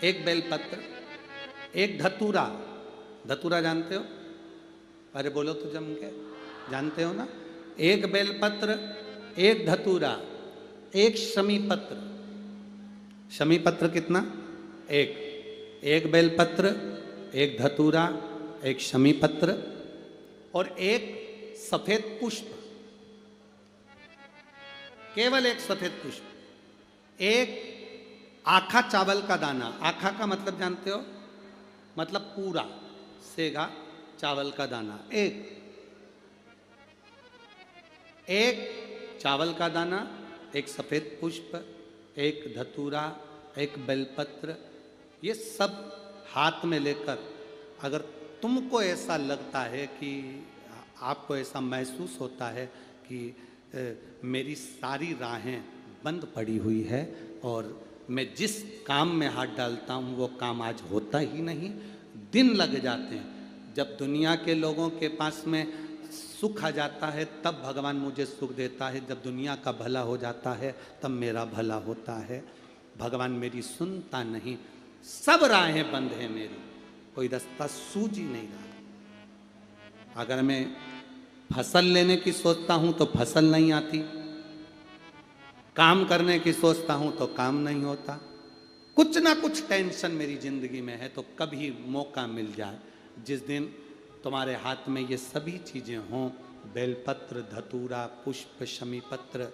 एक बेलपत्र, एक धतूरा। धतूरा जानते हो? अरे बोलो तो जम के, जानते हो ना? एक बेलपत्र, एक धतूरा, एक शमी पत्र। शमी पत्र कितना? एक बेलपत्र, एक धतूरा, एक शमी पत्र और एक सफेद पुष्प। केवल एक सफेद पुष्प। एक आखा चावल का दाना। आखा का मतलब जानते हो? मतलब पूरा सेगा चावल का दाना। एक चावल का दाना, एक सफेद पुष्प, एक धतूरा, एक बेलपत्र, ये सब हाथ में लेकर अगर तुमको ऐसा लगता है कि आपको ऐसा महसूस होता है कि मेरी सारी राहें बंद पड़ी हुई है और मैं जिस काम में हाथ डालता हूँ वो काम आज होता ही नहीं, दिन लग जाते हैं। जब दुनिया के लोगों के पास में सुख आ जाता है तब भगवान मुझे सुख देता है, जब दुनिया का भला हो जाता है तब मेरा भला होता है। भगवान मेरी सुनता नहीं, सब राहें बंद हैं मेरी, कोई रास्ता सूझ ही नहीं रहा। अगर मैं फसल लेने की सोचता हूं तो फसल नहीं आती, काम करने की सोचता हूं तो काम नहीं होता। कुछ ना कुछ टेंशन मेरी जिंदगी में है। तो कभी मौका मिल जाए जिस दिन तुम्हारे हाथ में ये सभी चीजें हों, बेलपत्र, धतूरा, पुष्प, शमी पत्र,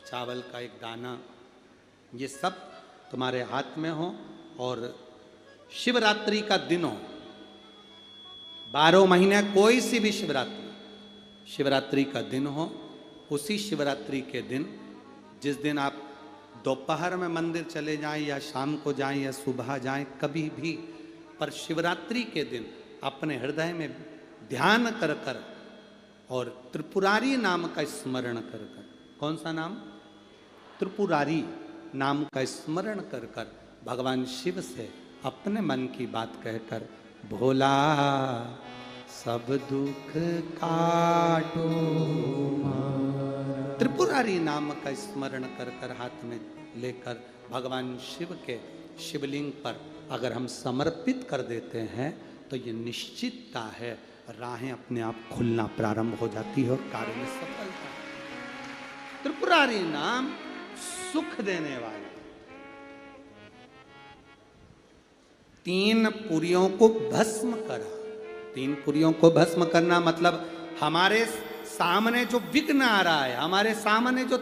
चावल का एक दाना, ये सब तुम्हारे हाथ में हो और शिवरात्रि का दिन हो, 12 महीने कोई सी भी शिवरात्रि का दिन हो, उसी शिवरात्रि के दिन जिस दिन आप दोपहर में मंदिर चले जाएं या शाम को जाएं या सुबह जाएं, कभी भी, पर शिवरात्रि के दिन अपने हृदय में ध्यान कर कर और त्रिपुरारी नाम का स्मरण कर कर। कौन सा नाम? त्रिपुरारी नाम का स्मरण कर कर भगवान शिव से अपने मन की बात कहकर, भोला सब दुख काटो, त्रिपुरारी नाम का स्मरण कर कर हाथ में लेकर भगवान शिव के शिवलिंग पर अगर हम समर्पित कर देते हैं तो ये निश्चितता है राहें अपने आप खुलना प्रारंभ हो जाती है और कार्य में सफलता। त्रिपुरारी नाम सुख देने वाला। 3 पुरियों को भस्म करा। 3 पुरियों को भस्म करना मतलब हमारे सामने जो विघ्न आ रहा है, हमारे सामने जो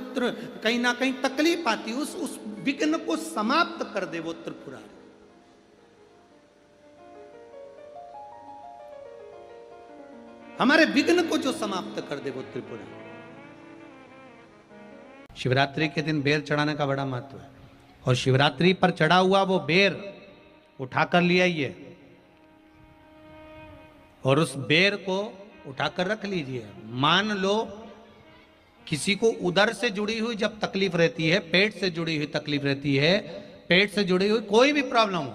कहीं ना कहीं तकलीफ आती है, उस विघ्न को समाप्त कर दे वो त्रिपुरारी। हमारे विघ्न को जो समाप्त कर दे वो त्रिपुरारी। शिवरात्रि के दिन बेर चढ़ाने का बड़ा महत्व है और शिवरात्रि पर चढ़ा हुआ वो बेर उठाकर ले आइए और उस बेर को उठाकर रख लीजिए। मान लो किसी को उदर से जुड़ी हुई जब तकलीफ रहती है, पेट से जुड़ी हुई तकलीफ रहती है, पेट से जुड़ी हुई कोई भी प्रॉब्लम हो,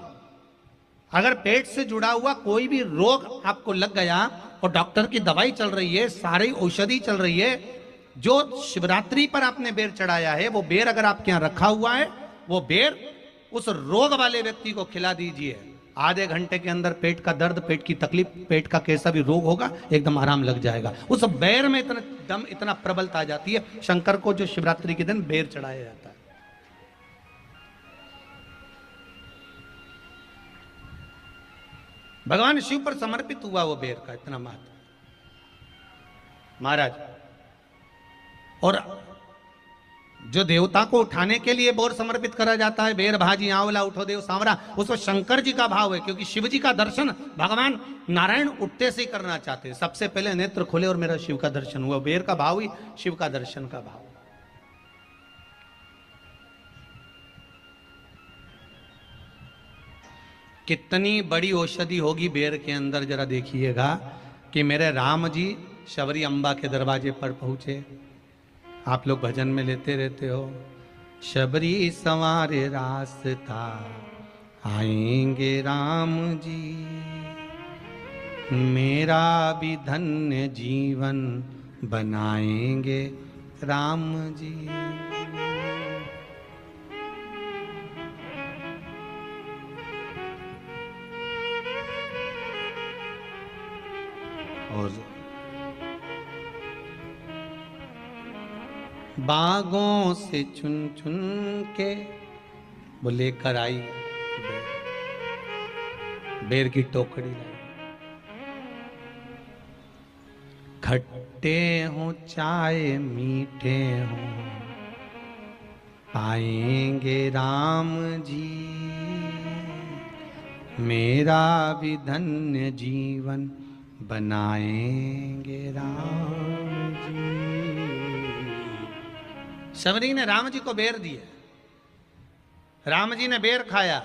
अगर पेट से जुड़ा हुआ कोई भी रोग आपको लग गया और डॉक्टर की दवाई चल रही है, सारी औषधि चल रही है, जो शिवरात्रि पर आपने बेर चढ़ाया है वो बेर अगर आपके यहां रखा हुआ है, वो बेर उस रोग वाले व्यक्ति को खिला दीजिए। आधे घंटे के अंदर पेट का दर्द, पेट की तकलीफ, पेट का कैसा भी रोग होगा एकदम आराम लग जाएगा। उस बेर में इतना दम, इतना प्रबलता आ जाती है। शंकर को जो शिवरात्रि के दिन बेर चढ़ाया जाता है। भगवान शिव पर समर्पित हुआ वो बेर का इतना महत्व महाराज। और जो देवता को उठाने के लिए बोर समर्पित करा जाता है, बेर भाजी आंवला उठो देव सांवरा, उसमें शंकर जी का भाव है, क्योंकि शिव जी का दर्शन भगवान नारायण उठते से ही करना चाहते हैं। सबसे पहले नेत्र खोले और मेरा शिव का दर्शन हुआ। बेर का भाव ही शिव का दर्शन का भाव। कितनी बड़ी औषधि होगी बेर के अंदर, जरा देखिएगा कि मेरे राम जी शबरी अम्बा के दरवाजे पर पहुंचे। आप लोग भजन में लेते रहते हो, शबरी संवारे रास्ता आएंगे राम जी, मेरा भी धन्य जीवन बनाएंगे राम जी। और बागों से चुन चुन के वो लेकर आई बेर की टोकरी लाई। खट्टे हो चाहे मीठे हो पाएंगे राम जी, मेरा भी धन्य जीवन बनाएंगे राम जी। शबरी ने राम जी को बेर दिए, राम जी ने बेर खाया,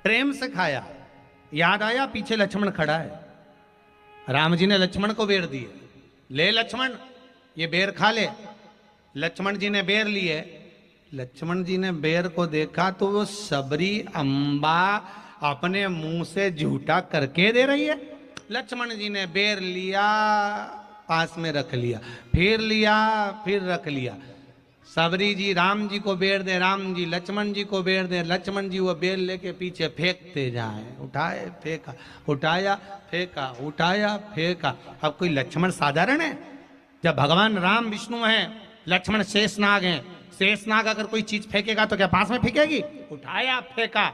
प्रेम से खाया। याद आया पीछे लक्ष्मण खड़ा है, राम जी ने लक्ष्मण को बेर दिए, ले लक्ष्मण ये बेर खा ले। लक्ष्मण जी ने बेर लिए, लक्ष्मण जी ने बेर को देखा तो वो शबरी अम्बा अपने मुंह से झूठा करके दे रही है। लक्ष्मण जी ने बेर लिया, पास में रख लिया, फिर लिया, फिर रख लिया। शबरी जी राम जी को बेर दे, राम जी लक्ष्मण जी को बेर दे, लक्ष्मण जी वो बेर लेके पीछे फेंकते जाए। उठाए फेंका, उठाया फेंका, उठाया फेंका। अब कोई लक्ष्मण साधारण है? जब भगवान राम विष्णु हैं, लक्ष्मण शेषनाग हैं, शेषनाग अगर कोई चीज फेंकेगा तो क्या पास में फेंकेगी? उठाया फेंका,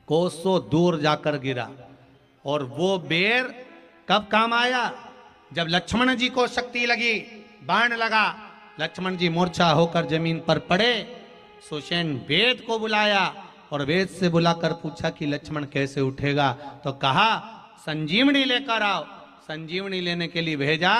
कोसों दूर जाकर गिरा। और वो बेर कब काम आया? जब लक्ष्मण जी को शक्ति लगी, बाण लगा, लक्ष्मण जी मूर्छा होकर जमीन पर पड़े। सुषेण वेद को बुलाया और वेद से बुलाकर पूछा कि लक्ष्मण कैसे उठेगा? तो कहा संजीवनी लेकर आओ। संजीवनी लेने के लिए भेजा।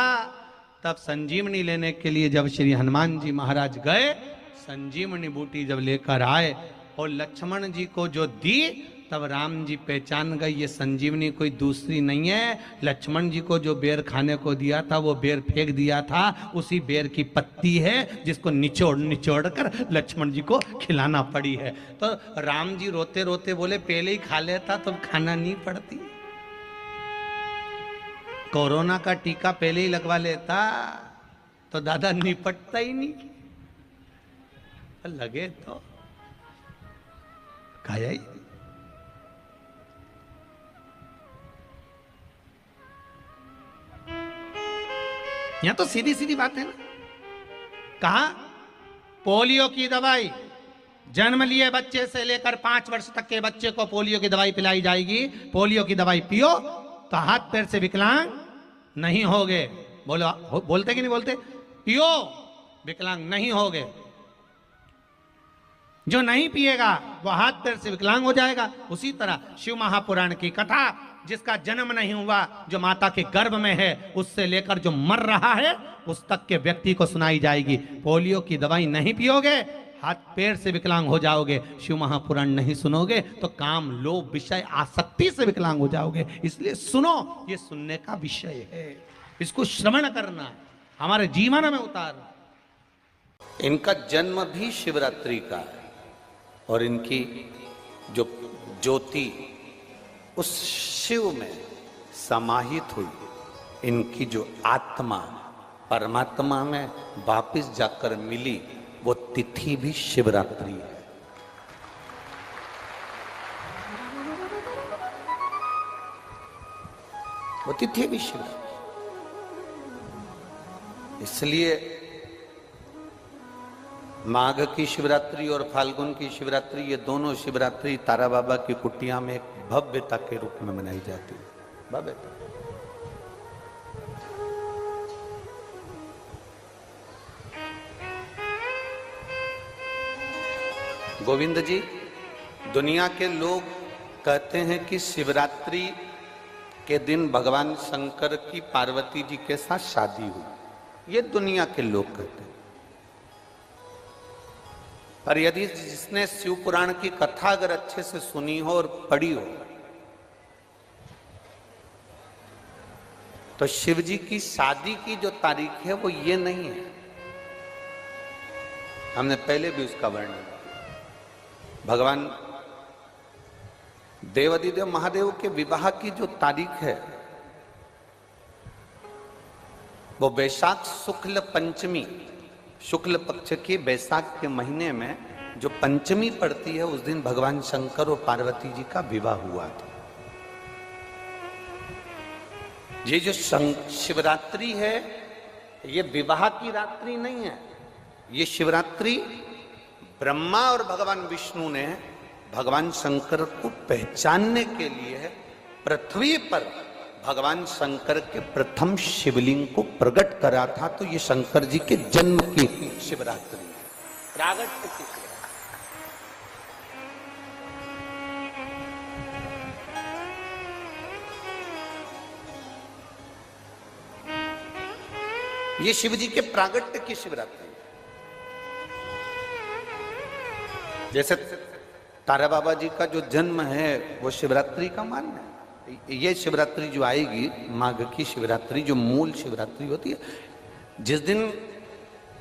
तब संजीवनी लेने के लिए जब श्री हनुमान जी महाराज गए, संजीवनी बूटी जब लेकर आए और लक्ष्मण जी को जो दी, तब राम जी पहचान गए ये संजीवनी कोई दूसरी नहीं है। लक्ष्मण जी को जो बेर खाने को दिया था वो बेर फेंक दिया था, उसी बेर की पत्ती है जिसको निचोड़ निचोड़ कर लक्ष्मण जी को खिलाना पड़ी है। तो राम जी रोते रोते बोले पहले ही खा लेता तो खाना नहीं पड़ती। कोरोना का टीका पहले ही लगवा लेता तो दादा निपटता ही नहीं, लगे तो खाया ही। यहां तो सीधी सीधी बात है ना। कहा पोलियो की दवाई जन्म लिए बच्चे से लेकर 5 वर्ष तक के बच्चे को पोलियो की दवाई पिलाई जाएगी। पोलियो की दवाई पियो तो हाथ पैर से विकलांग नहीं होगे। बोलो, बोलते कि नहीं बोलते? पियो विकलांग नहीं होगे। जो नहीं पिएगा वो हाथ पैर से विकलांग हो जाएगा। उसी तरह शिव महापुराण की कथा, जिसका जन्म नहीं हुआ, जो माता के गर्भ में है, उससे लेकर जो मर रहा है उस तक के व्यक्ति को सुनाई जाएगी। पोलियो की दवाई नहीं पियोगे, हाथ पैर से विकलांग हो जाओगे। शिव महापुराण नहीं सुनोगे तो काम, लोभ, विषय, आसक्ति से विकलांग हो जाओगे। इसलिए सुनो, ये सुनने का विषय है, इसको श्रवण करना है, हमारे जीवन में उतारना। इनका जन्म भी शिवरात्रि का है और इनकी जो ज्योति उस शिव में समाहित हुई, इनकी जो आत्मा परमात्मा में वापस जाकर मिली, वो तिथि भी शिवरात्रि है। वो तिथि भी शिवरात्रि। इसलिए माघ की शिवरात्रि और फाल्गुन की शिवरात्रि, ये दोनों शिवरात्रि तारा बाबा की कुटिया में एक भव्यता के रूप में मनाई जाती है। भव्यता। गोविंद जी, दुनिया के लोग कहते हैं कि शिवरात्रि के दिन भगवान शंकर की पार्वती जी के साथ शादी हुई। ये दुनिया के लोग कहते हैं। पर यदि जिसने शिव पुराण की कथा अगर अच्छे से सुनी हो और पढ़ी हो, तो शिव जी की शादी की जो तारीख है वो ये नहीं है। हमने पहले भी उसका वर्णन किया। भगवान देवाधिदेव महादेव के विवाह की जो तारीख है वो वैशाख शुक्ल पंचमी, शुक्ल पक्ष के वैशाख के महीने में जो पंचमी पड़ती है, उस दिन भगवान शंकर और पार्वती जी का विवाह हुआ था। ये जो शिवरात्रि है, ये विवाह की रात्रि नहीं है। ये शिवरात्रि ब्रह्मा और भगवान विष्णु ने भगवान शंकर को पहचानने के लिए पृथ्वी पर भगवान शंकर के प्रथम शिवलिंग को प्रकट करा था। तो ये शंकर जी के जन्म की शिवरात्रि है, प्रागट्य की शिवरात्रि। ये शिव जी के प्रागट्य की शिवरात्रि। जैसे तारा बाबा जी का जो जन्म है वो शिवरात्रि का मान्य है। ये शिवरात्रि जो आएगी, माघ की शिवरात्रि, जो मूल शिवरात्रि होती है, जिस दिन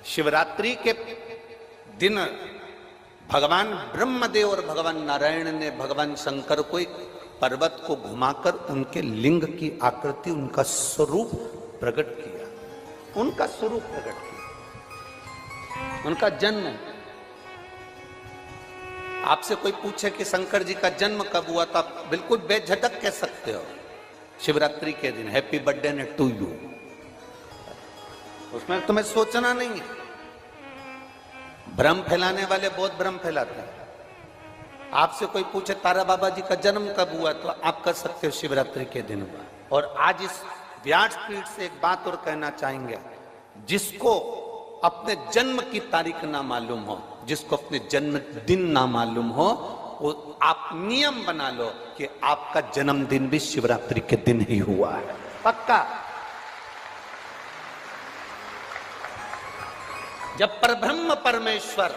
शिवरात्रि के दिन भगवान ब्रह्मदेव और भगवान नारायण ने भगवान शंकर को एक पर्वत को घुमाकर उनके लिंग की आकृति, उनका स्वरूप प्रकट किया। उनका स्वरूप प्रकट किया, उनका जन्म। आपसे कोई पूछे कि शंकर जी का जन्म कब हुआ, तो आप बिल्कुल बेझिझक कह सकते हो शिवरात्रि के दिन, हैप्पी बर्थडे टू यू। उसमें तुम्हें सोचना नहीं है। भ्रम फैलाने वाले बहुत भ्रम फैलाते हैं। आपसे कोई पूछे तारा बाबा जी का जन्म कब हुआ, तो आप कह सकते हो शिवरात्रि के दिन हुआ। और आज इस व्यासपीठ से एक बात और कहना चाहेंगे, जिसको अपने जन्म की तारीख ना मालूम हो, जिसको अपने जन्मदिन ना मालूम हो, वो आप नियम बना लो कि आपका जन्मदिन भी शिवरात्रि के दिन ही हुआ है, पक्का। जब परब्रह्म परमेश्वर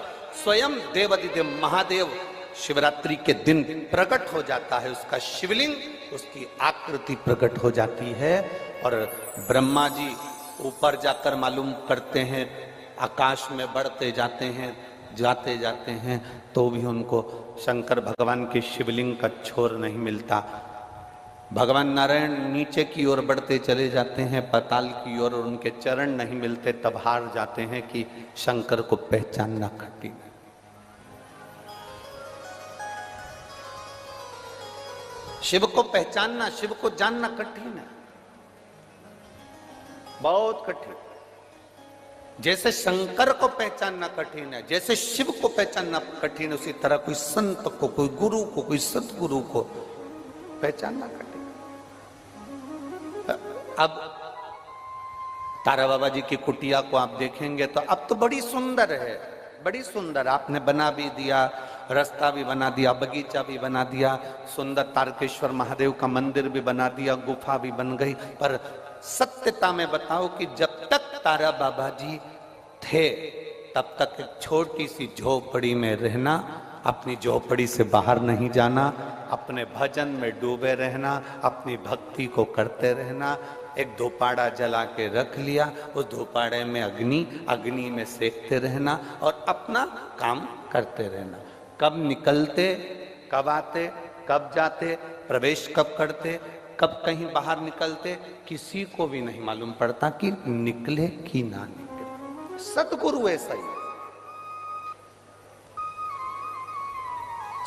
स्वयं देवादिदेव महादेव शिवरात्रि के दिन प्रकट हो जाता है, उसका शिवलिंग, उसकी आकृति प्रकट हो जाती है। और ब्रह्मा जी ऊपर जाकर मालूम करते हैं, आकाश में बढ़ते जाते हैं, जाते जाते हैं, तो भी उनको शंकर भगवान के शिवलिंग का छोर नहीं मिलता। भगवान नारायण नीचे की ओर बढ़ते चले जाते हैं, पाताल की ओर, और उनके चरण नहीं मिलते, तब हार जाते हैं कि शंकर को पहचानना कठिन है। शिव को पहचानना, शिव को जानना कठिन है, बहुत कठिन। जैसे शंकर को पहचानना कठिन है, जैसे शिव को पहचानना कठिन है, उसी तरह कोई संत को, कोई गुरु को, कोई सतगुरु को पहचानना कठिन। अब तारा बाबा जी की कुटिया को आप देखेंगे तो अब तो बड़ी सुंदर है, बड़ी सुंदर। आपने बना भी दिया, रास्ता भी बना दिया, बगीचा भी बना दिया, सुंदर तारकेश्वर महादेव का मंदिर भी बना दिया, गुफा भी बन गई। पर सत्यता में बताओ कि जब तक तारा बाबा जी थे तब तक एक छोटी सी झोपड़ी में रहना, अपनी झोपड़ी से बाहर नहीं जाना, अपने भजन में डूबे रहना, अपनी भक्ति को करते रहना। एक धूपाड़ा जला के रख लिया, उस धूपाड़े में अग्नि में सेकते रहना और अपना काम करते रहना। कब निकलते, कब आते, कब जाते, प्रवेश कब करते, कब कहीं बाहर निकलते, किसी को भी नहीं मालूम पड़ता कि निकले कि ना निकले। सतगुरु ऐसा ही।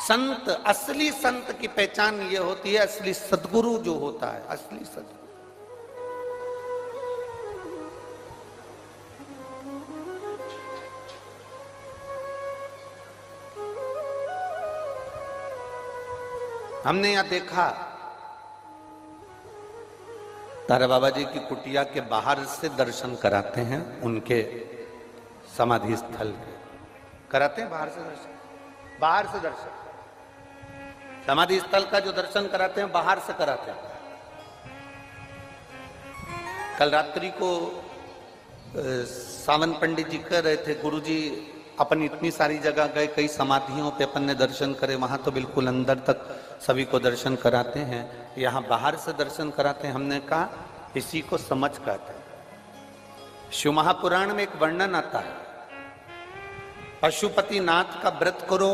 संत, असली संत की पहचान ये होती है, असली सतगुरु जो होता है, असली सतगुरु। हमने यहां देखा तारा बाबा जी की कुटिया के बाहर से दर्शन कराते हैं, उनके समाधि स्थल के कराते हैं, बाहर से दर्शन, बाहर से दर्शन। समाधि स्थल का जो दर्शन कराते हैं बाहर से कराते हैं। कल रात्रि को सावन पंडित जी कह रहे थे, गुरुजी अपन इतनी सारी जगह गए, कई समाधियों पे अपन ने दर्शन करे, वहां तो बिल्कुल अंदर तक सभी को दर्शन कराते हैं, यहाँ बाहर से दर्शन कराते हैं। हमने कहा इसी को समझ कहते हैं। शिव महापुराण में एक वर्णन आता है, पशुपति नाथ का व्रत करो,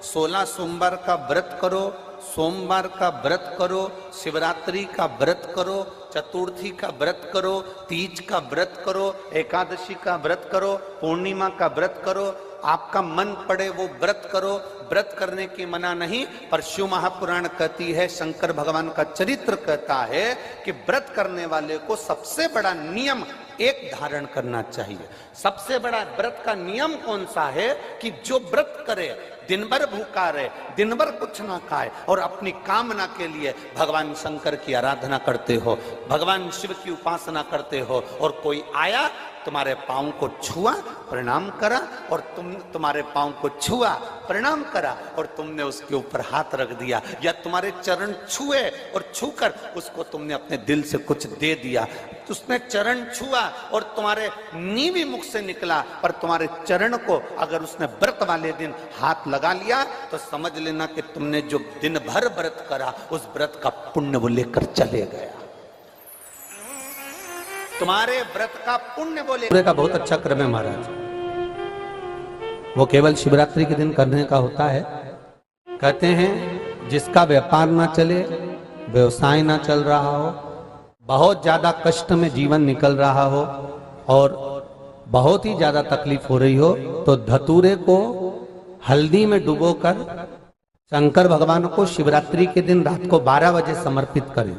16 सोमवार का व्रत करो, सोमवार का व्रत करो, शिवरात्रि का व्रत करो, चतुर्थी का व्रत करो, तीज का व्रत करो, एकादशी का व्रत करो, पूर्णिमा का व्रत करो, आपका मन पड़े वो व्रत करो, व्रत करने की मना नहीं, पर शिव महापुराण कहती है, शंकर भगवान का चरित्र कहता है कि व्रत करने वाले को सबसे बड़ा नियम एक धारण करना चाहिए। सबसे बड़ा व्रत का नियम कौन सा है कि जो व्रत करे, दिन भर भूखा रहे, दिन भर कुछ ना खाए और अपनी कामना के लिए भगवान शंकर की आराधना करते हो, भगवान शिव की उपासना करते हो, और कोई आया तुम्हारे पांव को छुआ, प्रणाम करा, और तुम्हारे पांव को छुआ, प्रणाम करा, और तुमने उसके ऊपर हाथ रख दिया, या तुम्हारे चरण छुए और छूकर उसको तुमने अपने दिल से कुछ दे दिया, उसने चरण छुआ और तुम्हारे नीवी मुख से निकला, पर तुम्हारे चरण को अगर उसने व्रत वाले दिन हाथ लगा लिया तो समझ लेना कि तुमने जो दिन भर व्रत करा उस व्रत का पुण्य वो लेकर चले गया। तुम्हारे व्रत का पुण्य वो लेकर का बहुत अच्छा क्रम है महाराज। वो केवल शिवरात्रि के दिन करने का होता है। कहते हैं जिसका व्यापार ना चले, व्यवसाय ना चल रहा हो, बहुत ज्यादा कष्ट में जीवन निकल रहा हो और बहुत ही ज्यादा तकलीफ हो रही हो, तो धतूरे को हल्दी में डुबोकर शंकर भगवान को शिवरात्रि के दिन रात को 12 बजे समर्पित करें।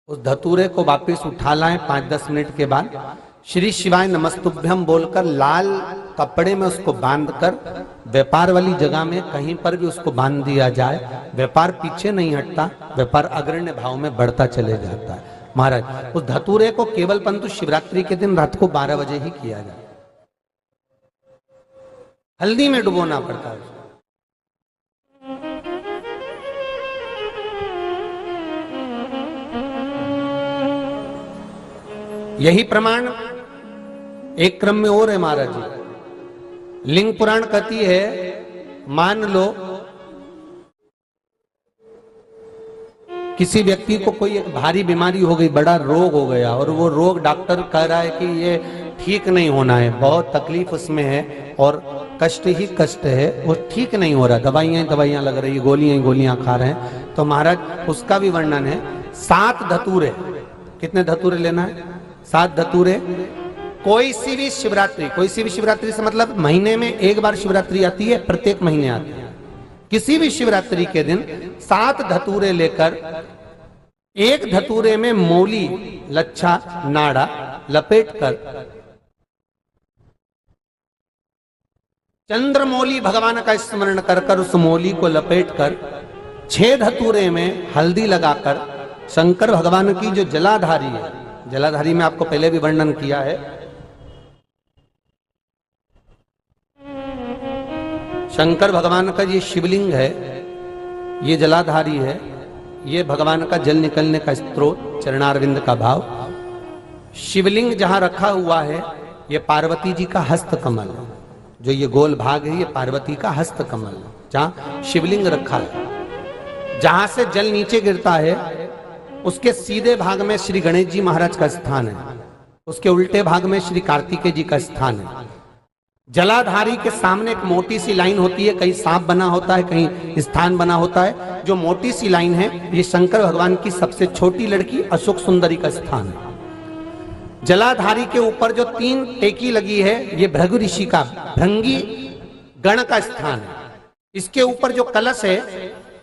उस धतूरे को वापस उठा लाएं 5-10 मिनट के बाद, श्री शिवाय नमस्तुभ्यम बोलकर लाल कपड़े में उसको बांधकर व्यापार वाली जगह में कहीं पर भी उसको बांध दिया जाए। व्यापार पीछे नहीं हटता, व्यापार अग्रण्य भाव में बढ़ता चले जाता है। महाराज उस धतूरे को केवल परंतु शिवरात्रि के दिन रात को 12 बजे ही किया जाए, हल्दी में डुबोना पड़ता है। यही प्रमाण एक क्रम में और है महाराज जी। लिंग पुराण कहती है, मान लो किसी व्यक्ति को कोई एक भारी बीमारी हो गई, बड़ा रोग हो गया, और वो रोग डॉक्टर कह रहा है कि ये ठीक नहीं होना है, बहुत तकलीफ उसमें है और कष्ट ही कष्ट है, वो ठीक नहीं हो रहा, दवाइयां लग रही है, गोलियां खा रहे हैं। तो महाराज उसका भी वर्णन है। 7 धतूरे, कितने धतूरे लेना है? 7 धतूरे। कोई सी भी शिवरात्रि से मतलब महीने में एक बार शिवरात्रि आती है, प्रत्येक महीने आती है। किसी भी शिवरात्रि के दिन 7 धतूरे लेकर, एक धतूरे में मौली, लच्छा, नाड़ा लपेटकर चंद्रमौली भगवान का स्मरण कर उस मौली को लपेटकर 6 धतूरे में हल्दी लगाकर शंकर भगवान की जो जलाधारी है, जलाधारी में आपको पहले भी वर्णन किया है, शंकर भगवान का ये शिवलिंग है, ये जलाधारी है, ये भगवान का जल निकलने का स्त्रोत, चरणारविंद का भाव। शिवलिंग जहां रखा हुआ है ये पार्वती जी का हस्त कमल है, जो ये गोल भाग है ये पार्वती का हस्त कमल है, जहां शिवलिंग रखा है। जहां से जल नीचे गिरता है उसके सीधे भाग में श्री गणेश जी महाराज का स्थान है, उसके उल्टे भाग में श्री कार्तिकेय जी का स्थान है। जलाधारी के सामने एक मोटी सी लाइन होती है, कहीं सांप बना होता है, कहीं स्थान बना होता है। जो मोटी सी लाइन है ये शंकर भगवान की सबसे छोटी लड़की अशोक सुंदरी का स्थान है। जलाधारी के ऊपर जो 3 टेकी लगी है ये भृगु ऋषि का, भृंगी गण का स्थान है। इसके ऊपर जो कलश है,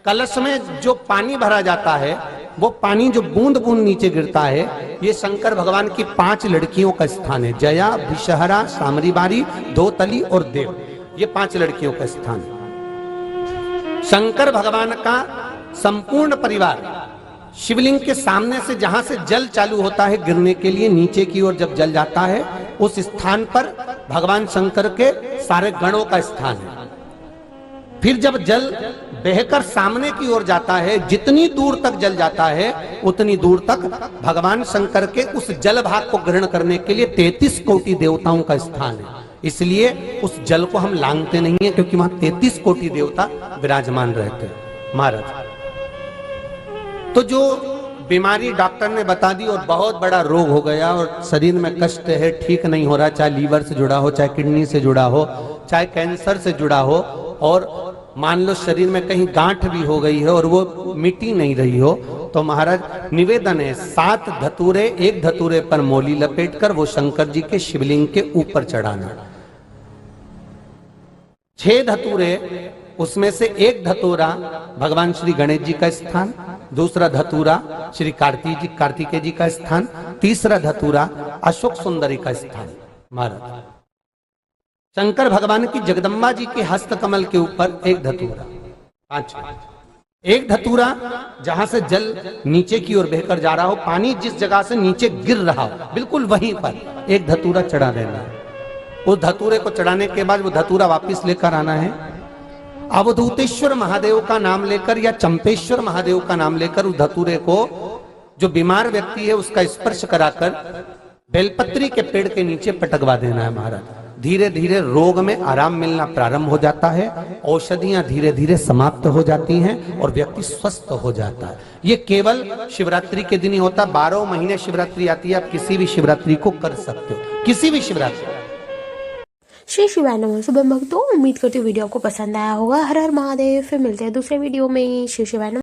कलश में जो पानी भरा जाता है वो पानी जो बूंद बूंद नीचे गिरता है, ये शंकर भगवान की 5 लड़कियों का स्थान है। जया, विषहरा, सामरीबारी, धोतली और देव, ये 5 लड़कियों का स्थान है। शंकर भगवान का संपूर्ण परिवार शिवलिंग के सामने से, जहां से जल चालू होता है गिरने के लिए नीचे की ओर जब जल जाता है, उस स्थान पर भगवान शंकर के सारे गणों का स्थान है। फिर जब जल बहकर सामने की ओर जाता है, जितनी दूर तक जल जाता है उतनी दूर तक भगवान शंकर के उस जल भाग को ग्रहण करने के लिए 33 कोटि देवताओं का स्थान है। इसलिए उस जल को हम लांघते नहीं है, क्योंकि वहां 33 कोटि देवता विराजमान रहते हैं महाराज। तो जो बीमारी डॉक्टर ने बता दी और बहुत बड़ा रोग हो गया और शरीर में कष्ट है, ठीक नहीं हो रहा, चाहे लीवर से जुड़ा हो, चाहे किडनी से जुड़ा हो, चाहे कैंसर से जुड़ा हो, और मान लो शरीर में कहीं गांठ भी हो गई है और वो मिटी नहीं रही हो, तो महाराज निवेदन है 7 धतूरे, एक धतूरे पर मौली लपेटकर वो शंकर जी के शिवलिंग के ऊपर चढ़ाना। 6 धतूरे, उसमें से एक धतूरा भगवान श्री गणेश जी का स्थान, दूसरा धतूरा श्री कार्तिकेय जी का स्थान, तीसरा धतूरा अशोक सुंदरी का स्थान। महाराज शंकर भगवान की जगदम्बा जी के हस्त कमल के ऊपर एक धतूरा, 5, एक धतूरा जहां से जल नीचे की ओर बहकर जा रहा हो, पानी जिस जगह से नीचे गिर रहा हो बिल्कुल वहीं पर एक धतूरा चढ़ा देना है। उस धतूरे को चढ़ाने के बाद वो धतूरा वापस लेकर आना है, अवधूतेश्वर महादेव का नाम लेकर या चंपेश्वर महादेव का नाम लेकर उस धतूरे को जो बीमार व्यक्ति है उसका स्पर्श कराकर बेलपत्री के पेड़ के नीचे पटकवा देना है। महाराज धीरे धीरे रोग में आराम मिलना प्रारंभ हो जाता है, औषधियां धीरे धीरे समाप्त हो जाती हैं और व्यक्ति स्वस्थ हो जाता है। ये केवल शिवरात्रि के दिन ही होता, 12 महीने शिवरात्रि आती है, आप किसी भी शिवरात्रि को कर सकते हो, किसी भी शिवरात्रि। श्री शिवाय नमः। शुभम भक्तों, उम्मीद करती हूँ वीडियो आपको पसंद आया होगा। हर हर महादेव। फिर मिलते हैं दूसरे वीडियो में। श्री शिवाय नमः।